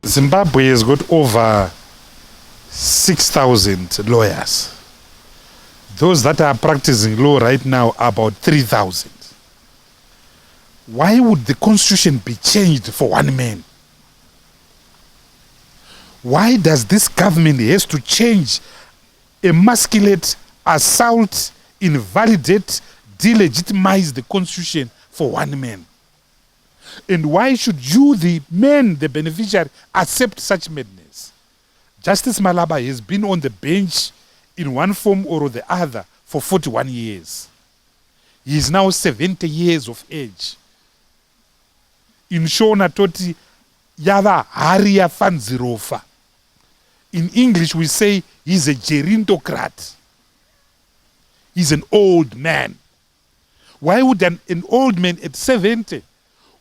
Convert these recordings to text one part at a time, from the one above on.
Zimbabwe has got over 6,000 lawyers. Those that are practicing law right now are about 3,000. Why would the constitution be changed for one man? Why does this government has to change, emasculate, assault, invalidate, delegitimize the constitution for one man? And why should you, the man, the beneficiary, accept such madness? Justice Malaba has been on the bench in one form or the other for 41 years. He is now 70 years of age. In Shona Toti, Yava Haria Fanzirofa. In English, we say he's a gerontocrat. He's an old man. Why would an old man at 70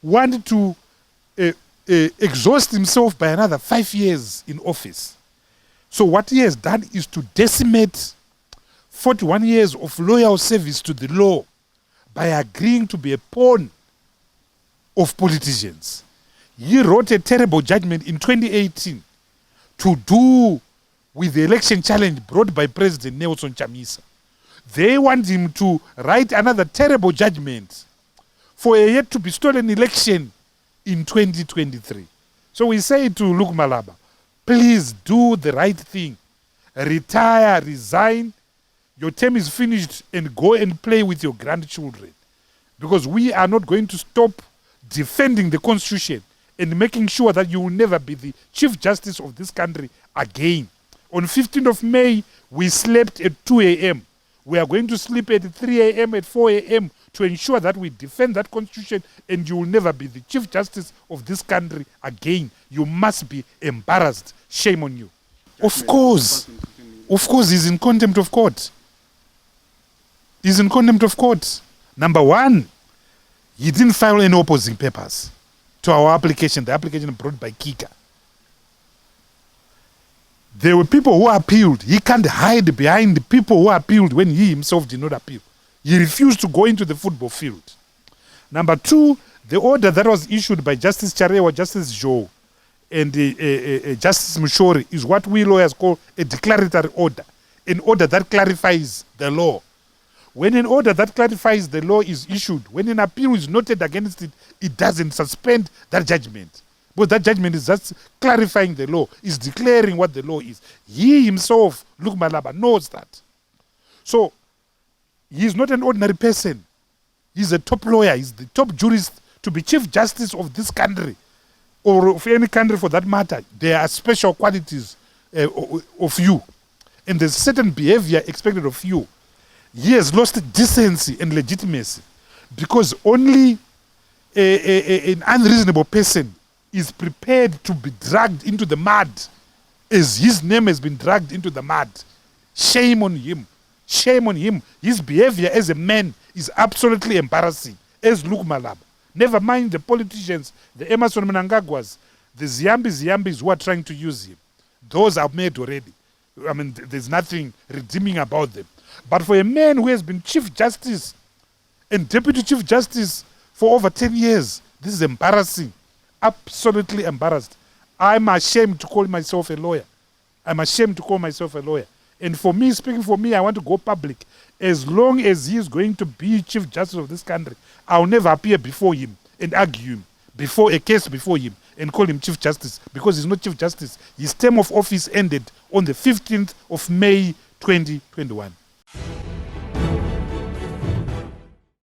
want to exhaust himself by another 5 years in office? So what he has done is to decimate 41 years of loyal service to the law by agreeing to be a pawn of politicians. He wrote a terrible judgment in 2018 to do with the election challenge brought by President Nelson Chamisa. They want him to write another terrible judgment for a yet to be stolen election in 2023. So we say to Luke Malaba, please do the right thing. Retire, resign. Your term is finished and go and play with your grandchildren. Because we are not going to stop defending the Constitution and making sure that you will never be the Chief Justice of this country again. On 15th of May, we slept at 2 a.m. We are going to sleep at 3 a.m., at 4 a.m. to ensure that we defend that Constitution, and you will never be the Chief Justice of this country again. You must be embarrassed. Shame on you. Of course, he's in contempt of court. He's in contempt of court. Number one, he didn't file any opposing papers to our application, the application brought by Kika. There were people who appealed. He can't hide behind the people who appealed when he himself did not appeal. He refused to go into the football field. Number two, the order that was issued by Justice Charewa, Justice Joe, and Justice Mushori is what we lawyers call a declaratory order, an order that clarifies the law. When an order that clarifies the law is issued, when an appeal is noted against it, it doesn't suspend that judgment. But that judgment is just clarifying the law, is declaring what the law is. He himself, Luke Malaba, knows that. So, he is not an ordinary person. He's a top lawyer. He's the top jurist to be Chief Justice of this country, or of any country for that matter. There are special qualities of you. And there's certain behavior expected of you. He has lost decency and legitimacy because only an unreasonable person is prepared to be dragged into the mud as his name has been dragged into the mud. Shame on him. Shame on him. His behavior as a man is absolutely embarrassing. As Luke Malaba. Never mind the politicians, the Emerson Mnangagwas, the Ziambis who are trying to use him. Those are made already. I mean, there's nothing redeeming about them. But for a man who has been Chief Justice and Deputy Chief Justice for over 10 years, this is embarrassing. Absolutely embarrassed. I'm ashamed to call myself a lawyer. I'm ashamed to call myself a lawyer. And for me, speaking for me, I want to go public. As long as he is going to be Chief Justice of this country, I'll never appear before him and argue him, before a case before him, and call him Chief Justice, because he's not Chief Justice. His term of office ended on the 15th of May, 2021.